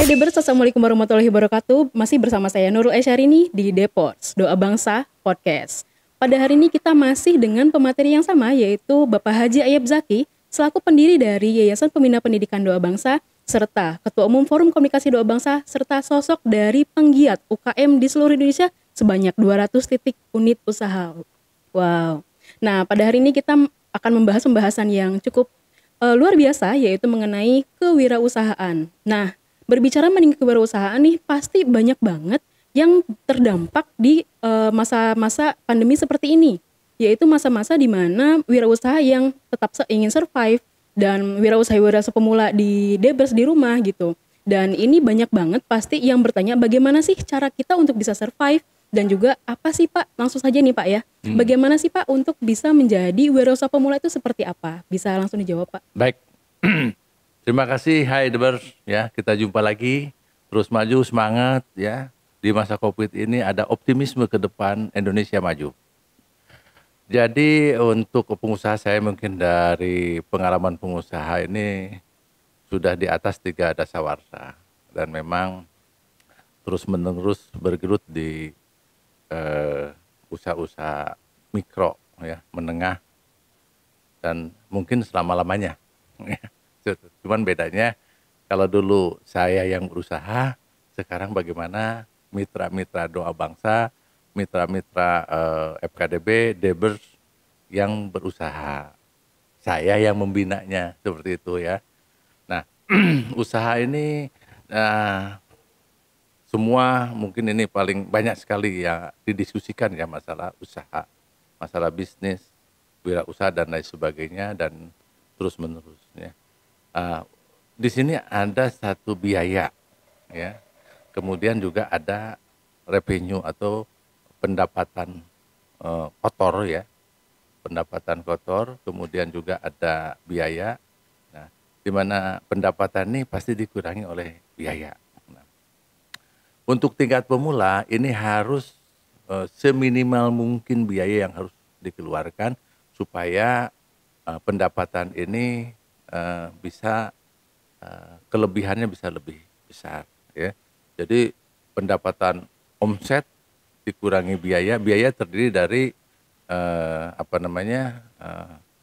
Hai Debers, Assalamualaikum warahmatullahi wabarakatuh. Masih bersama saya Nurul Aisyahrini di Deports, Doa Bangsa Podcast. Pada hari ini kita masih dengan pemateri yang sama, yaitu Bapak Haji Ayab Zaki, selaku pendiri dari Yayasan Pembina Pendidikan Doa Bangsa, serta Ketua Umum Forum Komunikasi Doa Bangsa, serta sosok dari penggiat UKM di seluruh Indonesia sebanyak 200 titik unit usaha. Wow. Nah, pada hari ini kita akan membahas pembahasan yang cukup luar biasa, yaitu mengenai kewirausahaan. Nah, berbicara mengenai kewirausahaan nih, pasti banyak banget yang terdampak di masa-masa pandemi seperti ini, yaitu masa-masa di mana wirausaha yang tetap ingin survive dan wirausaha pemula di Debers di rumah gitu. Dan ini banyak banget pasti yang bertanya bagaimana sih cara kita untuk bisa survive, dan juga apa sih Pak, langsung saja nih Pak ya, bagaimana sih Pak untuk bisa menjadi wirausaha pemula itu seperti apa? Bisa langsung dijawab Pak. Baik, terima kasih. Hai Debers, ya kita jumpa lagi. Terus maju, semangat ya. Di masa COVID ini ada optimisme ke depan, Indonesia maju. Jadi untuk pengusaha, saya mungkin dari pengalaman pengusaha ini sudah di atas 3 dasawarsa, dan memang terus menerus bergelut di usaha-usaha mikro, ya, menengah, dan mungkin selama-lamanya. Cuman bedanya kalau dulu saya yang berusaha, sekarang bagaimana mitra-mitra Doa Bangsa, mitra-mitra FKDB, Debers yang berusaha. Saya yang membinanya, seperti itu ya. Nah, usaha ini semua mungkin ini paling banyak sekali yang didiskusikan ya, masalah usaha, masalah bisnis, wirausaha dan lain sebagainya, dan terus menerus ya. Di sini ada satu biaya ya, kemudian juga ada revenue atau pendapatan kotor ya, pendapatan kotor, kemudian juga ada biaya. Nah, di mana pendapatan ini pasti dikurangi oleh biaya. Nah, untuk tingkat pemula ini harus seminimal mungkin biaya yang harus dikeluarkan supaya pendapatan ini bisa kelebihannya bisa lebih besar ya. Jadi pendapatan omset dikurangi biaya, biaya terdiri dari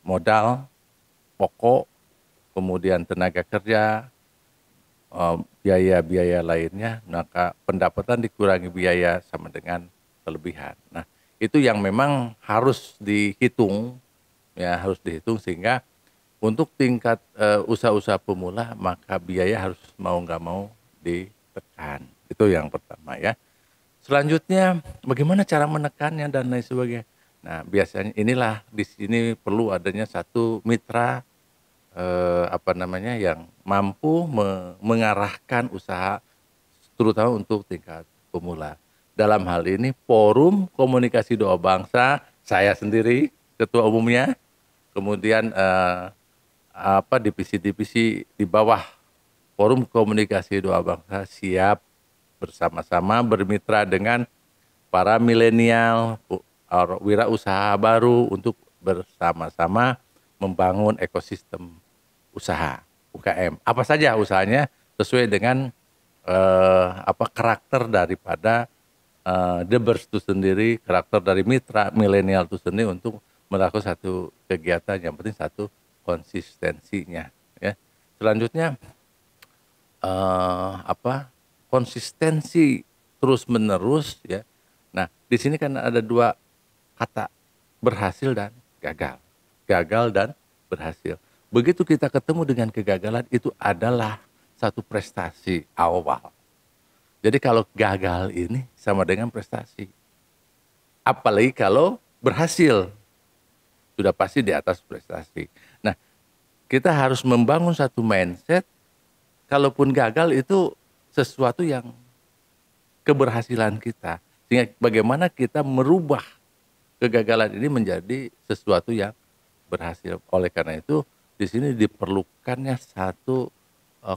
modal pokok, kemudian tenaga kerja, biaya-biaya lainnya, maka pendapatan dikurangi biaya sama dengan kelebihan. Nah, itu yang memang harus dihitung ya, harus dihitung, sehingga untuk tingkat usaha-usaha pemula maka biaya harus mau nggak mau ditekan. Itu yang pertama ya. Selanjutnya bagaimana cara menekannya dan lain sebagainya. Nah, biasanya inilah di sini perlu adanya satu mitra yang mampu mengarahkan usaha, terutama untuk tingkat pemula. Dalam hal ini Forum Komunikasi Doa Bangsa, saya sendiri ketua umumnya, kemudian divisi-divisi di bawah Forum Komunikasi Doa Bangsa siap bersama-sama bermitra dengan para milenial, wirausaha baru untuk bersama-sama membangun ekosistem usaha UKM. Apa saja usahanya sesuai dengan karakter daripada Debers itu sendiri, karakter dari mitra milenial itu sendiri untuk melakukan satu kegiatan, yang penting satu konsistensinya ya. Selanjutnya konsistensi terus menerus ya. Nah, di sini kan ada 2 kata, berhasil dan gagal. Gagal dan berhasil. Begitu kita ketemu dengan kegagalan, itu adalah satu prestasi awal. Jadi kalau gagal ini sama dengan prestasi. Apalagi kalau berhasil, sudah pasti di atas prestasi. Nah, kita harus membangun satu mindset, kalaupun gagal itu sesuatu yang keberhasilan kita. Sehingga bagaimana kita merubah kegagalan ini menjadi sesuatu yang berhasil. Oleh karena itu, di sini diperlukannya satu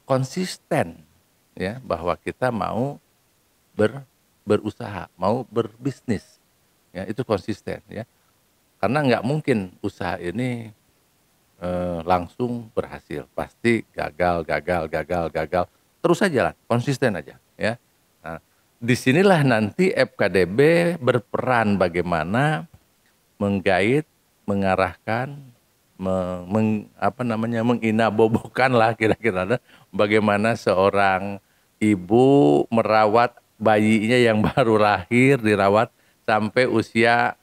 konsisten ya, bahwa kita mau berusaha, mau berbisnis. Ya, itu konsisten ya. Karena nggak mungkin usaha ini langsung berhasil. Pasti gagal terus aja lah, konsisten aja ya. Nah, disinilah nanti FKDB berperan bagaimana menggait, mengarahkan, menginabobokan lah kira-kira bagaimana seorang ibu merawat bayinya yang baru lahir, dirawat sampai usia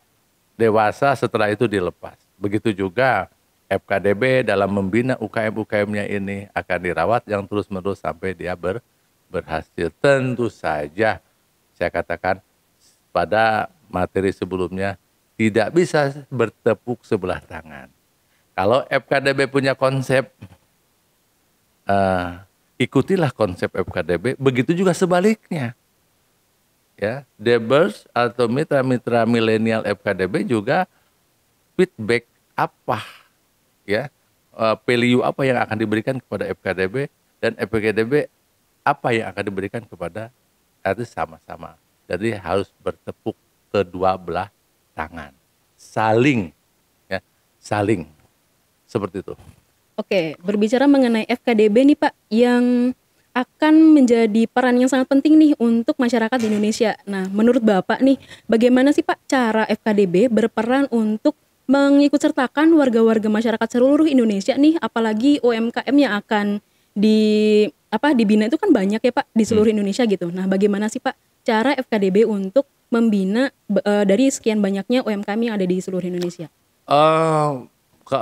dewasa, setelah itu dilepas. Begitu juga FKDB dalam membina UKM-UKM-nya ini akan dirawat yang terus-menerus sampai dia berhasil. Tentu saja saya katakan pada materi sebelumnya tidak bisa bertepuk sebelah tangan. Kalau FKDB punya konsep, ikutilah konsep FKDB, begitu juga sebaliknya. Ya, Debers atau mitra-mitra milenial FKDB juga feedback apa ya, value apa yang akan diberikan kepada FKDB dan FKDB apa yang akan diberikan kepada, itu sama-sama. Jadi harus bertepuk kedua belah tangan, saling ya, saling seperti itu. Oke, berbicara mengenai FKDB nih Pak, yang akan menjadi peran yang sangat penting nih untuk masyarakat di Indonesia. Nah, menurut Bapak nih, bagaimana sih Pak cara FKDB berperan untuk mengikut sertakan warga-warga masyarakat seluruh Indonesia nih, apalagi UMKM yang akan dibina itu kan banyak ya Pak di seluruh Indonesia gitu. Nah, bagaimana sih Pak cara FKDB untuk membina dari sekian banyaknya UMKM yang ada di seluruh Indonesia? Ke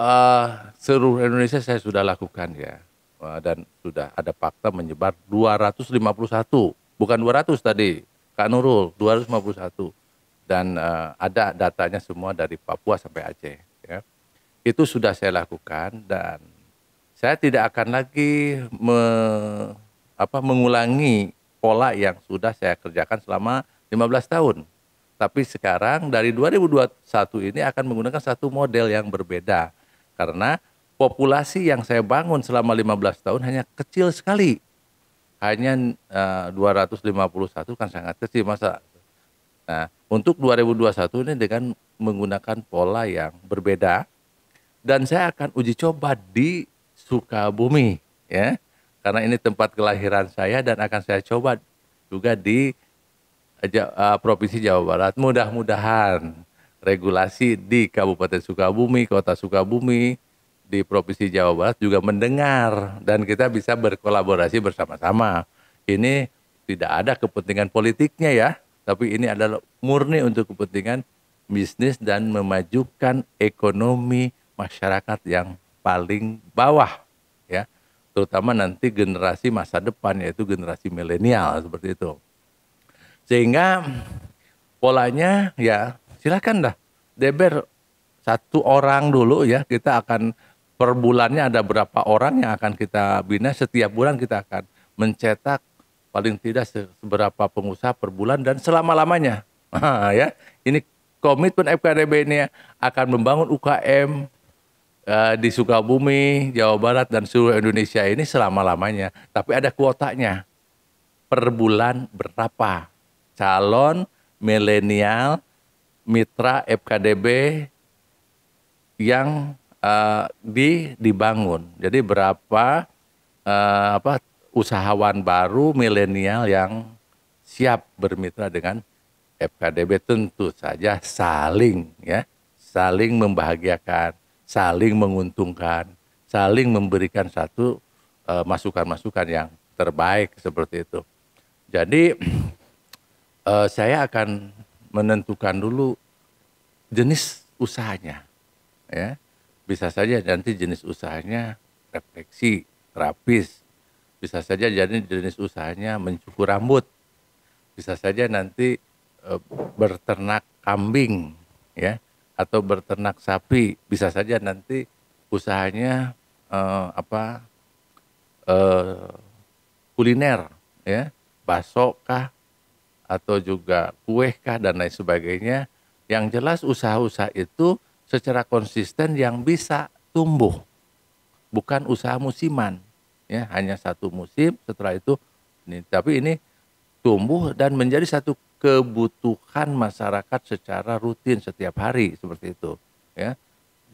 seluruh Indonesia saya sudah lakukan ya, dan sudah ada fakta menyebar 251, bukan 200 tadi, Kak Nurul, 251. Dan ada datanya semua dari Papua sampai Aceh. Ya. Itu sudah saya lakukan dan saya tidak akan lagi mengulangi pola yang sudah saya kerjakan selama 15 tahun. Tapi sekarang dari 2021 ini akan menggunakan satu model yang berbeda. Karena populasi yang saya bangun selama 15 tahun hanya kecil sekali. Hanya 251 kan sangat kecil masa. Nah, untuk 2021 ini dengan menggunakan pola yang berbeda. Dan saya akan uji coba di Sukabumi. Ya, karena ini tempat kelahiran saya dan akan saya coba juga di Provinsi Jawa Barat. Mudah-mudahan regulasi di Kabupaten Sukabumi, Kota Sukabumi, di Provinsi Jawa Barat juga mendengar dan kita bisa berkolaborasi bersama-sama. Ini tidak ada kepentingan politiknya ya, tapi ini adalah murni untuk kepentingan bisnis dan memajukan ekonomi masyarakat yang paling bawah ya, terutama nanti generasi masa depan yaitu generasi milenial seperti itu. Sehingga polanya ya silakan dah Deber satu orang dulu ya, kita akan per bulannya ada berapa orang yang akan kita bina, setiap bulan kita akan mencetak paling tidak seberapa pengusaha per bulan dan selama-lamanya. Ya, ini komitmen FKDB ini akan membangun UKM di Sukabumi, Jawa Barat dan seluruh Indonesia ini selama-lamanya. Tapi ada kuotanya. Per bulan berapa calon milenial mitra FKDB yang dibangun. Jadi berapa usahawan baru milenial yang siap bermitra dengan FKDB. Tentu saja saling ya, saling membahagiakan, saling menguntungkan, saling memberikan satu masukan-masukan yang terbaik seperti itu. Jadi saya akan menentukan dulu jenis usahanya, ya. Bisa saja nanti jenis usahanya refleksi, terapis. Bisa saja jadi jenis usahanya mencukur rambut. Bisa saja nanti berternak kambing, ya, atau berternak sapi. Bisa saja nanti usahanya kuliner, ya, bakso kah, atau juga kue kah dan lain sebagainya. Yang jelas usaha-usaha itu secara konsisten yang bisa tumbuh, bukan usaha musiman, ya, hanya satu musim setelah itu ini. Tapi ini tumbuh dan menjadi satu kebutuhan masyarakat secara rutin setiap hari seperti itu, ya.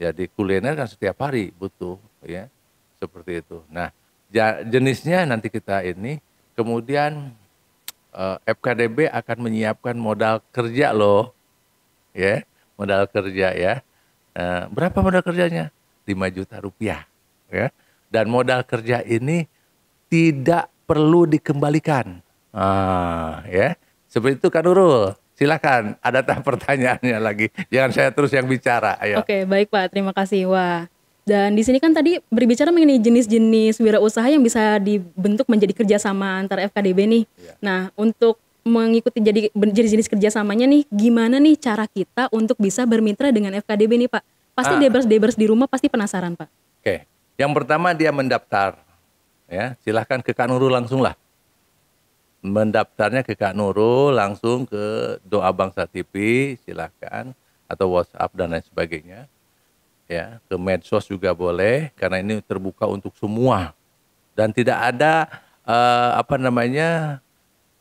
Jadi kuliner kan setiap hari butuh, ya, seperti itu. Nah, jenisnya nanti kita ini Kemudian FKDB akan menyiapkan modal kerja loh, ya, modal kerja ya. Berapa modal kerjanya? 5 juta rupiah, ya. Dan modal kerja ini tidak perlu dikembalikan. Ya, seperti itu Kak Nurul. Silakan, ada pertanyaannya lagi. Jangan saya terus yang bicara. Ayo. Oke, baik Pak, terima kasih. Wah, dan di sini kan tadi berbicara mengenai jenis-jenis wirausaha yang bisa dibentuk menjadi kerjasama antar FKDB nih. Iya. Nah, untuk mengikuti jadi jenis kerjasamanya nih, gimana nih cara kita untuk bisa bermitra dengan FKDB nih Pak? Pasti Debers-Debers di rumah pasti penasaran Pak. Oke, yang pertama dia mendaftar. Ya, silahkan ke Kak Nurul langsung lah. Mendaftarnya ke Kak Nurul langsung ke Doa Bangsa TV, silahkan, atau WhatsApp dan lain sebagainya. Ya, ke medsos juga boleh karena ini terbuka untuk semua dan tidak ada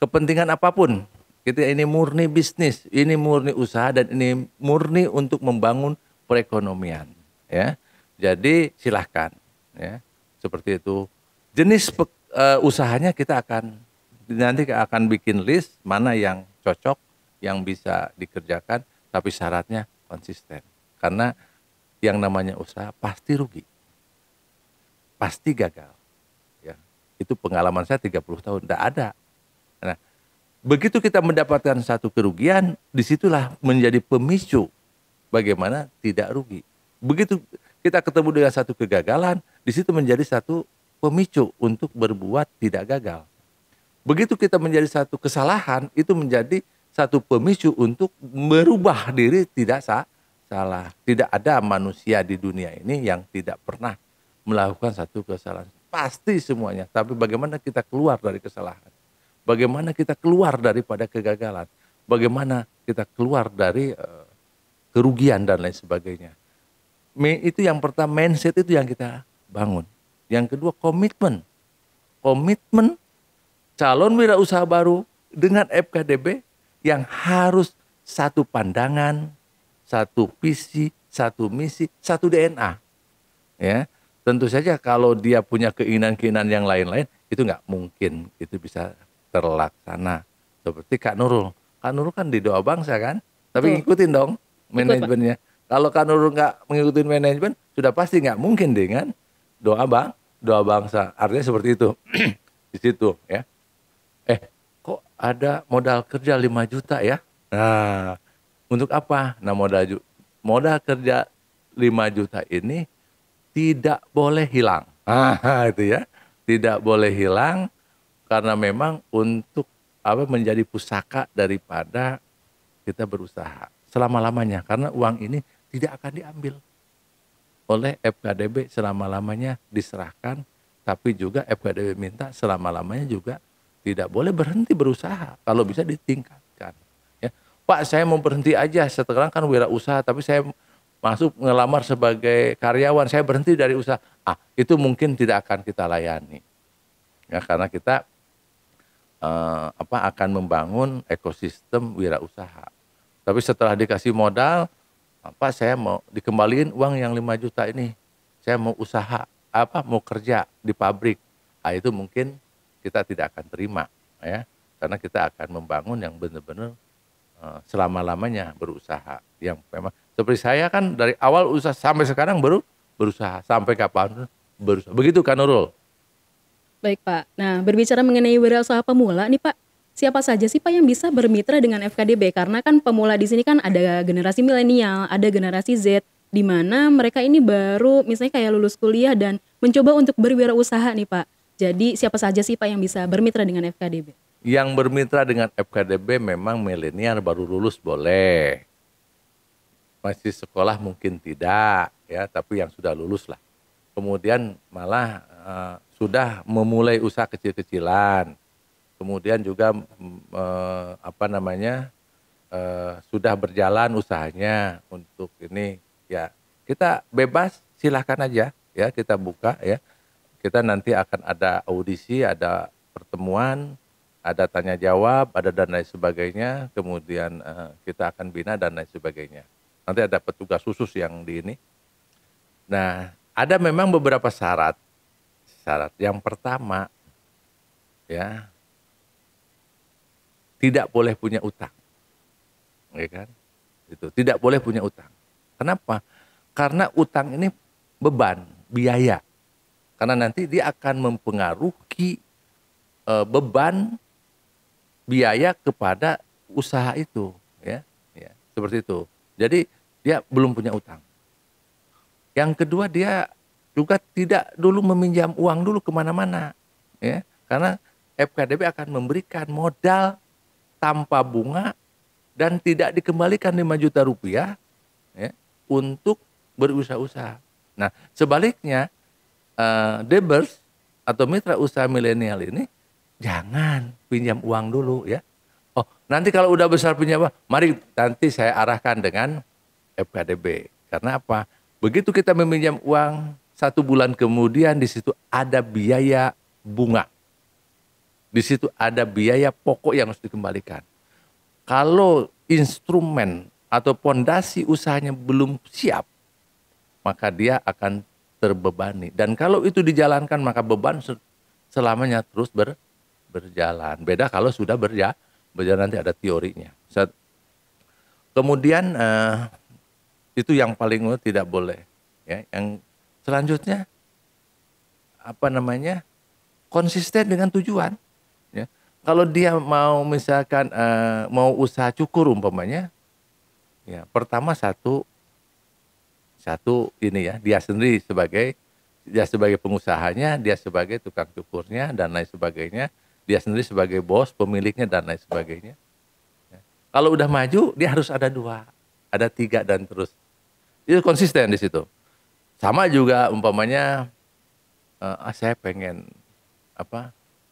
kepentingan apapun. Kita ini murni bisnis, ini murni usaha dan ini murni untuk membangun perekonomian. Ya, jadi silahkan. Ya, seperti itu. Jenis usahanya kita nanti akan bikin list mana yang cocok, yang bisa dikerjakan, tapi syaratnya konsisten. Karena yang namanya usaha pasti rugi, pasti gagal. Ya, itu pengalaman saya 30 tahun, tidak ada. Nah, begitu kita mendapatkan satu kerugian, disitulah menjadi pemicu bagaimana tidak rugi. Begitu kita ketemu dengan satu kegagalan, disitu menjadi satu pemicu untuk berbuat tidak gagal. Begitu kita menjadi satu kesalahan, itu menjadi satu pemicu untuk merubah diri tidak salah. Tidak ada manusia di dunia ini yang tidak pernah melakukan satu kesalahan. Pasti semuanya. Tapi bagaimana kita keluar dari kesalahan? Bagaimana kita keluar daripada kegagalan? Bagaimana kita keluar dari kerugian dan lain sebagainya? Itu yang pertama, mindset itu yang kita bangun. Yang kedua, komitmen. Komitmen calon wirausaha baru dengan FKDB yang harus satu pandangan, satu visi, satu misi, satu DNA. Ya, tentu saja kalau dia punya keinginan-keinginan yang lain-lain, itu nggak mungkin itu bisa terlaksana. Seperti Kak Nurul. Kak Nurul kan di Doa Bangsa kan, tapi ikutin dong manajemennya. Kalau Kak Nurul nggak mengikuti manajemen, sudah pasti nggak mungkin dengan Doa Bangsa. Artinya seperti itu. Di situ ya. Kok ada modal kerja 5 juta ya? Nah, untuk apa? Nah, modal kerja 5 juta ini tidak boleh hilang. Itu ya. Tidak boleh hilang karena memang untuk menjadi pusaka daripada kita berusaha selama-lamanya. Karena uang ini tidak akan diambil oleh FKDB selama-lamanya, diserahkan, tapi juga FKDB minta selama-lamanya juga tidak boleh berhenti berusaha, kalau bisa ditingkatkan. Ya, Pak, saya mau berhenti aja, sekarang kan wirausaha, tapi saya masuk ngelamar sebagai karyawan, saya berhenti dari usaha. Itu mungkin tidak akan kita layani. Ya, karena kita akan membangun ekosistem wirausaha. Tapi setelah dikasih modal, Pak, saya mau dikembaliin uang yang 5 juta ini. Saya mau usaha, mau kerja di pabrik. Itu mungkin kita tidak akan terima, ya, karena kita akan membangun yang benar-benar selama-lamanya berusaha. Yang memang seperti saya kan dari awal usaha sampai sekarang baru berusaha, sampai kapan berusaha. Begitu kan Nurul? Baik Pak. Nah, berbicara mengenai wirausaha pemula nih Pak, siapa saja sih Pak yang bisa bermitra dengan FKDB? Karena kan pemula di sini kan ada generasi milenial, ada generasi Z, di mana mereka ini baru misalnya kayak lulus kuliah dan mencoba untuk berwirausaha nih Pak. Jadi siapa saja sih Pak yang bisa bermitra dengan FKDB? Yang bermitra dengan FKDB memang milenial baru lulus boleh. Masih sekolah mungkin tidak, ya, tapi yang sudah lulus lah. Kemudian malah sudah memulai usaha kecil-kecilan. Kemudian juga sudah berjalan usahanya untuk ini, ya, kita bebas, silahkan aja, ya, kita buka, ya. Kita nanti akan ada audisi, ada pertemuan, ada tanya jawab, ada dan lain sebagainya. Kemudian kita akan bina dan lain sebagainya. Nanti ada petugas khusus yang di ini. Nah, ada memang beberapa syarat. Syarat yang pertama, ya, tidak boleh punya utang, ya kan? Itu tidak boleh punya utang. Kenapa? Karena utang ini beban, biaya. Karena nanti dia akan mempengaruhi beban biaya kepada usaha itu, ya, ya, seperti itu. Jadi dia belum punya utang. Yang kedua, dia juga tidak dulu meminjam uang dulu kemana-mana, ya, karena FKDB akan memberikan modal tanpa bunga dan tidak dikembalikan 5 juta rupiah, ya, untuk berusaha-usaha. Nah, sebaliknya Debers atau mitra usaha milenial ini jangan pinjam uang dulu, ya. Oh, nanti kalau udah besar pinjam uang, mari nanti saya arahkan dengan FKDB. Karena apa? Begitu kita meminjam uang, 1 bulan kemudian di situ ada biaya bunga. Di situ ada biaya pokok yang harus dikembalikan. Kalau instrumen atau pondasi usahanya belum siap, maka dia akan terbebani. Dan kalau itu dijalankan, maka beban selamanya terus berjalan. Beda kalau sudah berjalan, nanti ada teorinya. Kemudian itu yang paling tidak boleh. Ya, yang selanjutnya konsisten dengan tujuan. Ya. Kalau dia mau misalkan mau usaha cukur umpamanya, ya pertama satu ini ya, dia sebagai pengusahanya, dia sebagai tukang cukurnya dan lain sebagainya, dia sendiri sebagai bos, pemiliknya dan lain sebagainya. Ya. Kalau udah maju, dia harus ada 2, ada 3 dan terus. Itu konsisten di situ. Sama juga umpamanya saya pengen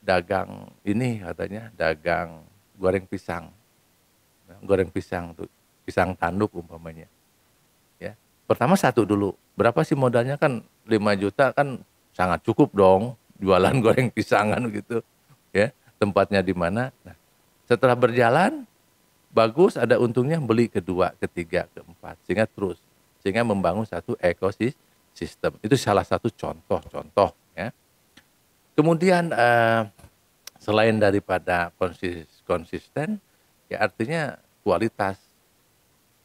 dagang ini katanya, dagang goreng pisang. Goreng pisang tuh, pisang tanduk umpamanya. Ya. Pertama 1 dulu. Berapa sih modalnya? Kan 5 juta kan sangat cukup dong, jualan goreng pisang kan gitu. Ya, tempatnya di mana? Nah, setelah berjalan bagus, ada untungnya, beli kedua, ketiga, keempat, sehingga membangun satu ekosistem. Itu salah satu contoh ya. Kemudian selain daripada konsisten, ya artinya kualitas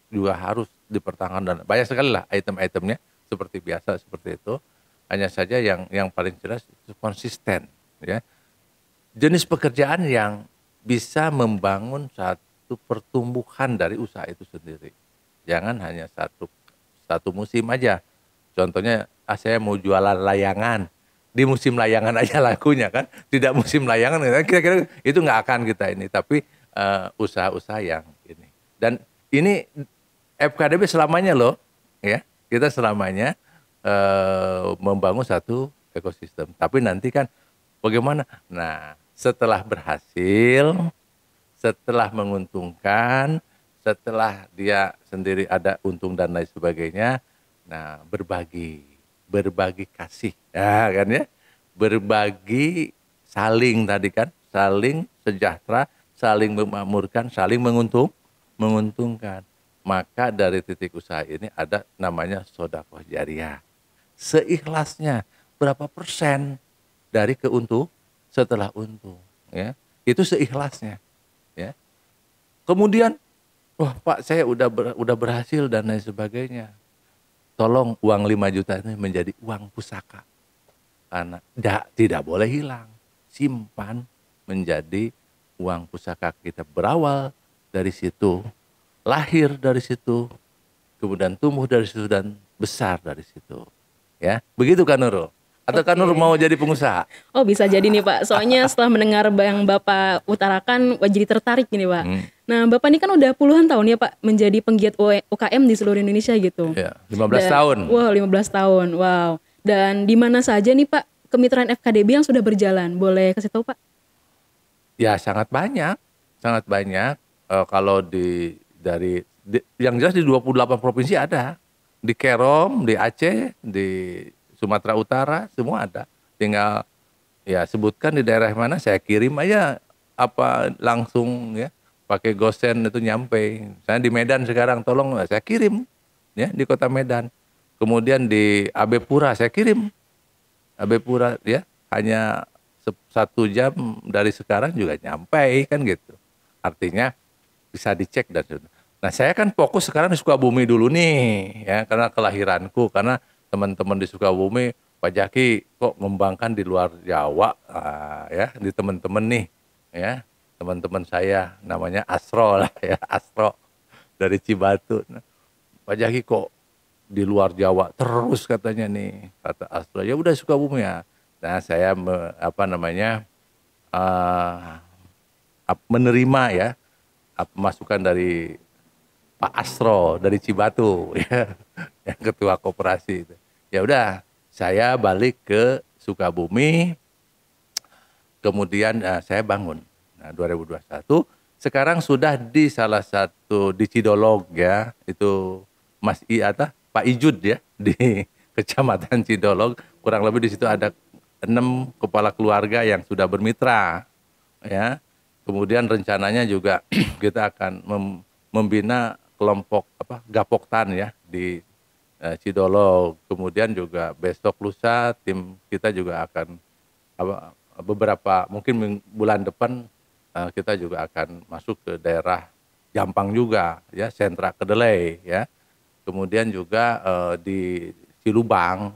juga harus dipertahankan, dan banyak sekali lah item-itemnya seperti biasa seperti itu. Hanya saja yang paling jelas itu konsisten, ya. Jenis pekerjaan yang bisa membangun satu pertumbuhan dari usaha itu sendiri. Jangan hanya satu musim aja. Contohnya, saya mau jualan layangan. Di musim layangan aja lakunya kan. Tidak musim layangan, kira-kira itu nggak akan kita ini. Tapi usaha-usaha yang ini. Dan ini FKDB selamanya loh, ya. Kita selamanya membangun satu ekosistem. Tapi nanti kan bagaimana? Nah, setelah berhasil, setelah menguntungkan, setelah dia sendiri ada untung dan lain sebagainya, nah berbagi kasih, ya kan ya, berbagi, saling tadi kan, saling sejahtera, saling memakmurkan, saling menguntungkan. Maka dari titik usaha ini ada namanya sedekah jariah. Seikhlasnya berapa persen dari setelah untung, ya itu seikhlasnya, ya. Kemudian, wah Pak, saya udah berhasil dan lain sebagainya. Tolong uang 5 juta ini menjadi uang pusaka, karena tidak boleh hilang. Simpan menjadi uang pusaka kita, berawal dari situ, lahir dari situ, kemudian tumbuh dari situ dan besar dari situ, ya. Begitu kan Nurul? Atau kan Nur mau jadi pengusaha? Oh, bisa jadi nih Pak. Soalnya setelah mendengar yang Bapak utarakan, jadi tertarik gini Pak. Nah, Bapak ini kan udah puluhan tahun ya Pak menjadi penggiat UKM di seluruh Indonesia gitu. Ya, 15 tahun. Wow, 15 tahun. Wow. Dan di mana saja nih Pak kemitraan FKDB yang sudah berjalan? Boleh kasih tahu Pak? Ya, sangat banyak. Sangat banyak. Kalau yang jelas di 28 provinsi ada. Di Kerom, di Aceh, di Sumatera Utara, semua ada. Tinggal ya sebutkan di daerah mana, saya kirim aja langsung ya, pakai GoSend itu nyampe. Saya di Medan sekarang, tolong saya kirim ya di kota Medan. Kemudian di AB Pura saya kirim. AB Pura ya, hanya 1 jam dari sekarang juga nyampe kan gitu. Artinya bisa dicek dan sebagainya. Nah, saya kan fokus sekarang di Sukabumi dulu nih, ya, karena kelahiranku, karena teman-teman di Sukabumi, Pak Jaki kok ngembangkan di luar Jawa, ya, di teman-teman nih, ya, teman-teman saya namanya Asro lah ya, Asro dari Cibatu. Nah, Pak Jaki kok di luar Jawa terus katanya nih, kata Asro. Ya udah Sukabumi ya. Nah, saya eh, menerima ya masukan dari Pak Astro dari Cibatu ya, yang ketua koperasi itu. Ya udah, saya balik ke Sukabumi, kemudian saya bangun. Nah, 2021 sekarang sudah di salah satu di Cidolog ya, itu Mas Pak Ijud ya di Kecamatan Cidolog, kurang lebih di situ ada 6 kepala keluarga yang sudah bermitra ya. Kemudian rencananya juga kita akan membina kelompok Gapoktan ya di Cidolog. Kemudian juga besok lusa tim kita juga akan beberapa mungkin bulan depan kita juga akan masuk ke daerah Jampang juga ya, sentra kedelai ya. Kemudian juga di Cilubang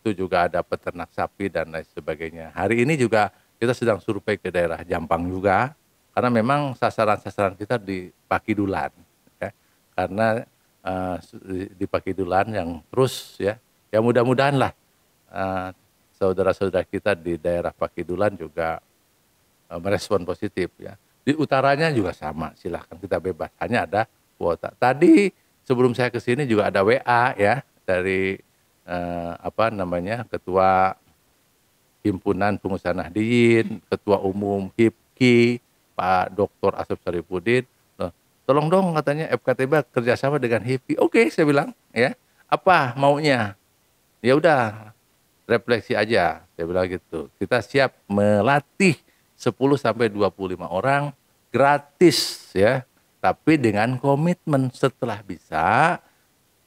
itu juga ada peternak sapi dan lain sebagainya. Hari ini juga kita sedang survei ke daerah Jampang juga, karena memang sasaran-sasaran kita di Pakidulan, ya. Karena di Pakidulan yang terus ya mudah-mudahan lah saudara-saudara kita di daerah Pakidulan juga merespon positif ya. Di utaranya juga sama, silahkan kita bebas, hanya ada kuota. Tadi sebelum saya ke sini juga ada WA ya dari ketua Himpunan Pengusaha Nahdien, Ketua Umum HIPKI, Pak Dr. Asep Saripudin. Tolong dong katanya FKTB kerjasama dengan HIPKI. Oke, saya bilang ya. Apa maunya? Ya udah, refleksi aja. Saya bilang gitu. Kita siap melatih 10 sampai 25 orang gratis ya. Tapi dengan komitmen setelah bisa,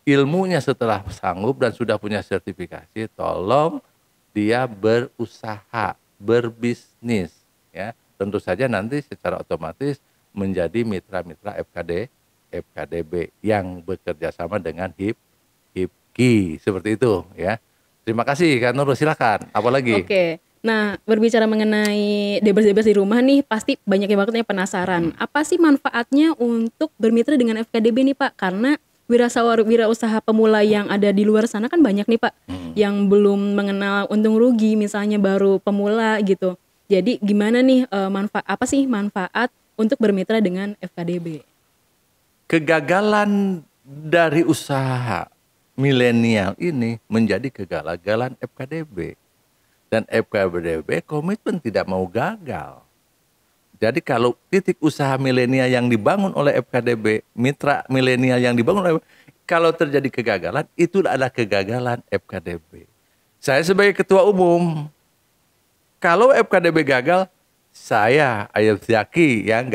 ilmunya setelah sanggup dan sudah punya sertifikasi, tolong dia berusaha, berbisnis, ya. Tentu saja nanti secara otomatis menjadi mitra-mitra FKDB yang bekerja sama dengan HIPKI, seperti itu, ya. Terima kasih, Kak Nurul, silakan. Apalagi? Oke. Nah, berbicara mengenai debes-debes di rumah nih, pasti banyak yang banget yang penasaran. Apa sih manfaatnya untuk bermitra dengan FKDB nih, Pak? Karena wirausaha pemula yang ada di luar sana kan banyak nih, Pak, yang belum mengenal untung rugi, misalnya baru pemula gitu. Jadi gimana nih apa sih manfaat untuk bermitra dengan FKDB? Kegagalan dari usaha milenial ini menjadi kegagalan FKDB. Dan FKDB komitmen tidak mau gagal. Jadi kalau titik usaha milenial yang dibangun oleh FKDB, mitra milenial yang dibangun oleh, kalau terjadi kegagalan, itu adalah kegagalan FKDB. Saya sebagai ketua umum, kalau FKDB gagal, saya Ayub Zaki yang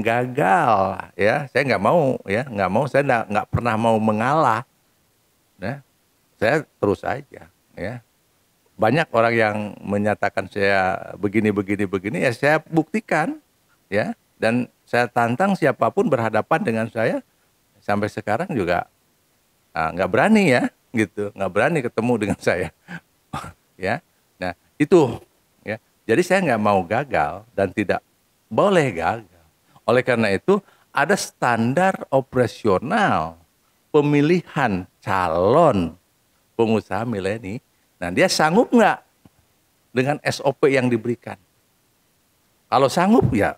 gagal ya. Saya nggak mau, saya nggak pernah mau mengalah. Nah, saya terus aja ya. Banyak orang yang menyatakan saya begini, ya saya buktikan, ya. Dan saya tantang siapapun berhadapan dengan saya, sampai sekarang juga nggak berani ya, gitu, nggak berani ketemu dengan saya, ya. Nah itu, ya. Jadi saya nggak mau gagal dan tidak boleh gagal. Oleh karena itu ada standar operasional pemilihan calon pengusaha milenial. Nah, dia sanggup nggak dengan SOP yang diberikan? Kalau sanggup ya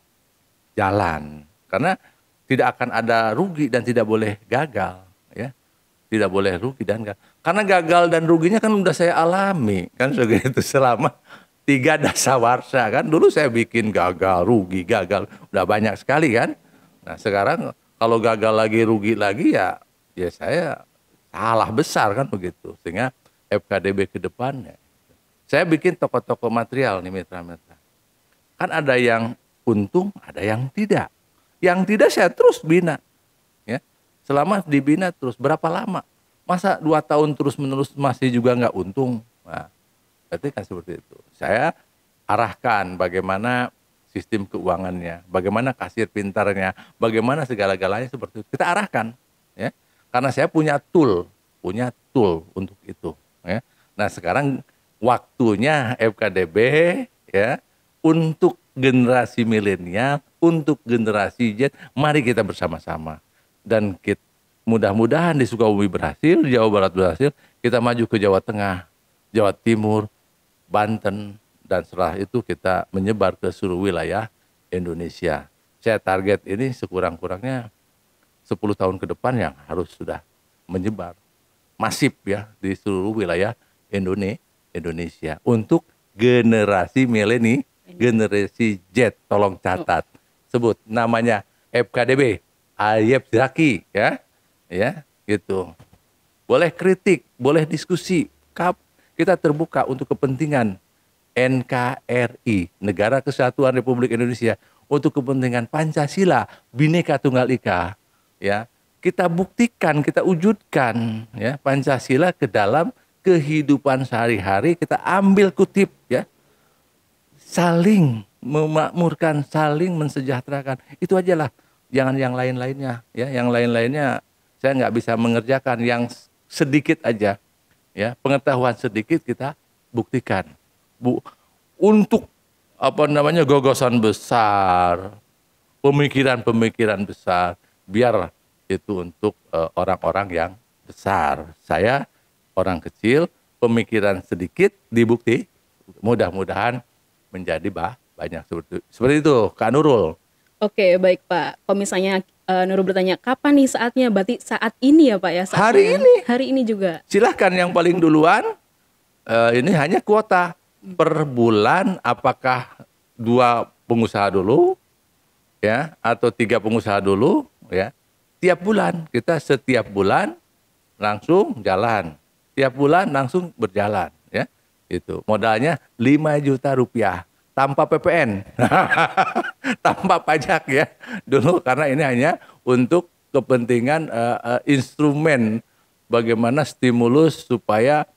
jalan, karena tidak akan ada rugi dan tidak boleh gagal, ya. Tidak boleh rugi dan gagal. Karena gagal dan ruginya kan udah saya alami, kan segitu selama 3 dasawarsa kan. Dulu saya bikin gagal, rugi, gagal, udah banyak sekali kan. Nah, sekarang kalau gagal lagi, rugi lagi ya saya salah besar kan begitu. Sehingga FKDB ke depannya, saya bikin toko-toko material nih mitra-mitra. Kan ada yang untung, ada yang tidak. Yang tidak saya terus bina, ya. Selama dibina terus berapa lama? Masa 2 tahun terus menerus masih juga nggak untung? Nah, berarti kan seperti itu. Saya arahkan bagaimana sistem keuangannya, bagaimana kasir pintarnya, bagaimana segala-galanya seperti itu. Kita arahkan, ya. Karena saya punya tool untuk itu, ya. Nah, sekarang waktunya FKDB, ya, untuk generasi milenial, untuk generasi Z, mari kita bersama-sama. Dan mudah-mudahan di Sukabumi berhasil, di Jawa Barat berhasil, kita maju ke Jawa Tengah, Jawa Timur, Banten, dan setelah itu kita menyebar ke seluruh wilayah Indonesia. Saya target ini sekurang-kurangnya 10 tahun ke depan yang harus sudah menyebar masif ya di seluruh wilayah Indonesia untuk generasi milenial, generasi Z. Tolong catat, sebut namanya FKDB, Ayep Zaki, ya gitu. Boleh kritik, boleh diskusi, kita terbuka untuk kepentingan NKRI, Negara Kesatuan Republik Indonesia, untuk kepentingan Pancasila, Bhinneka Tunggal Ika, ya. Kita buktikan, kita wujudkan, ya, Pancasila ke dalam kehidupan sehari-hari, kita ambil kutip, ya. Saling memakmurkan, saling mensejahterakan. Itu aja lah, jangan yang lain-lainnya, ya. Yang lain-lainnya saya nggak bisa mengerjakan, yang sedikit aja, ya, pengetahuan sedikit kita buktikan. Untuk gagasan besar, pemikiran-pemikiran besar, biar itu untuk orang-orang yang besar. Saya orang kecil, pemikiran sedikit, dibukti, mudah-mudahan menjadi banyak seperti itu, Kak Nurul. Oke, baik Pak. Kalau misalnya Nurul bertanya, kapan nih saatnya? Berarti saat ini ya Pak ya? Hari ini juga. Silahkan yang paling duluan, ini hanya kuota. Per bulan apakah 2 pengusaha dulu, ya, atau 3 pengusaha dulu, ya. Tiap bulan, kita setiap bulan langsung jalan. Tiap bulan langsung berjalan, ya. Itu. Modalnya 5 juta rupiah tanpa PPN. Tanpa pajak, ya. Dulu karena ini hanya untuk kepentingan instrumen bagaimana stimulus supaya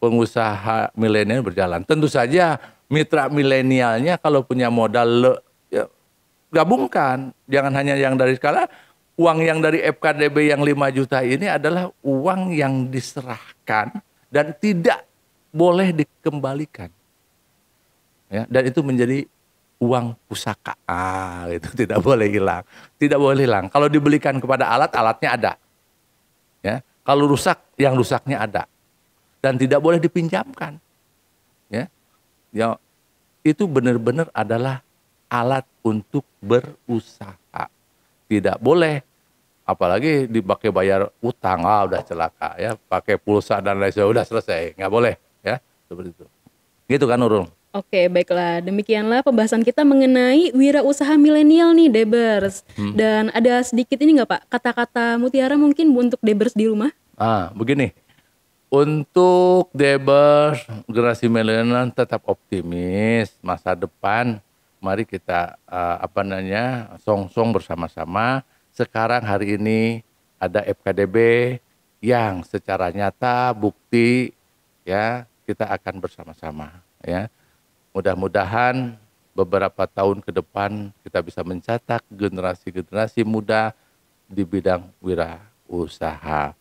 pengusaha milenial berjalan. Tentu saja mitra milenialnya kalau punya modal, ya, gabungkan. Jangan hanya yang dari skala. Uang yang dari FKDB yang 5 juta ini adalah uang yang diserahkan dan tidak boleh dikembalikan. Ya, dan itu menjadi uang pusaka. Itu tidak boleh hilang. Tidak boleh hilang. Kalau dibelikan kepada alat, alatnya ada. Ya, kalau rusak, yang rusaknya ada. Dan tidak boleh dipinjamkan, ya, itu benar-benar adalah alat untuk berusaha. Tidak boleh, apalagi dipakai bayar utang, udah celaka, ya, pakai pulsa dan lain sebagainya, udah selesai, nggak boleh, ya, seperti itu. Gitu kan Nurul. Oke, baiklah. Demikianlah pembahasan kita mengenai wirausaha milenial nih, Debers. Dan ada sedikit ini nggak Pak, kata-kata mutiara mungkin untuk Debers di rumah? Begini. Untuk Debers, generasi milenial tetap optimis masa depan. Mari kita song-song bersama-sama. Sekarang hari ini ada FKDB yang secara nyata bukti, ya, kita akan bersama-sama, ya. Mudah-mudahan beberapa tahun ke depan kita bisa mencetak generasi-generasi muda di bidang wirausaha.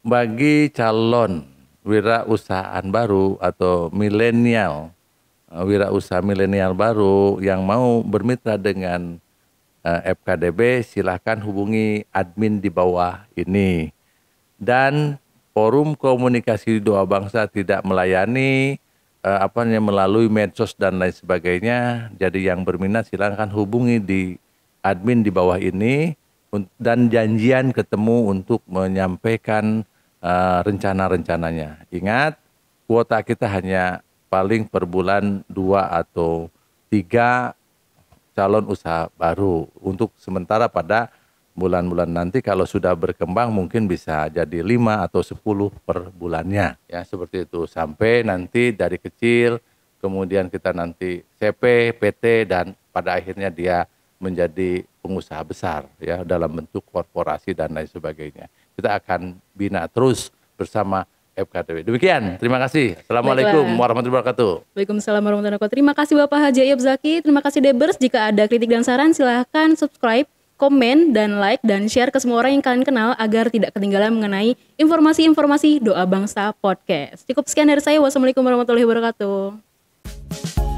Bagi calon wirausahaan baru atau wirausaha milenial baru yang mau bermitra dengan FKDB, silahkan hubungi admin di bawah ini. Dan Forum Komunikasi Doa Bangsa tidak melayani melalui medsos dan lain sebagainya. Jadi yang berminat silahkan hubungi di admin di bawah ini dan janjian ketemu untuk menyampaikan rencana-rencananya. Ingat, kuota kita hanya paling per bulan 2 atau 3 calon usaha baru. Untuk sementara pada bulan-bulan nanti kalau sudah berkembang mungkin bisa jadi 5 atau 10 per bulannya. Ya, seperti itu. Sampai nanti dari kecil, kemudian kita nanti CP, PT, dan pada akhirnya dia menjadi pengusaha besar, ya, dalam bentuk korporasi dan lain sebagainya. Kita akan bina terus bersama FKTW. Demikian, terima kasih. Assalamualaikum warahmatullahi wabarakatuh. Waalaikumsalam warahmatullahi wabarakatuh. Terima kasih Bapak Haji Ayub Zaki. Terima kasih Debers. Jika ada kritik dan saran silahkan subscribe, komen, dan like, dan share ke semua orang yang kalian kenal agar tidak ketinggalan mengenai informasi-informasi Doa Bangsa Podcast. Cukup sekian dari saya. Wassalamualaikum warahmatullahi wabarakatuh.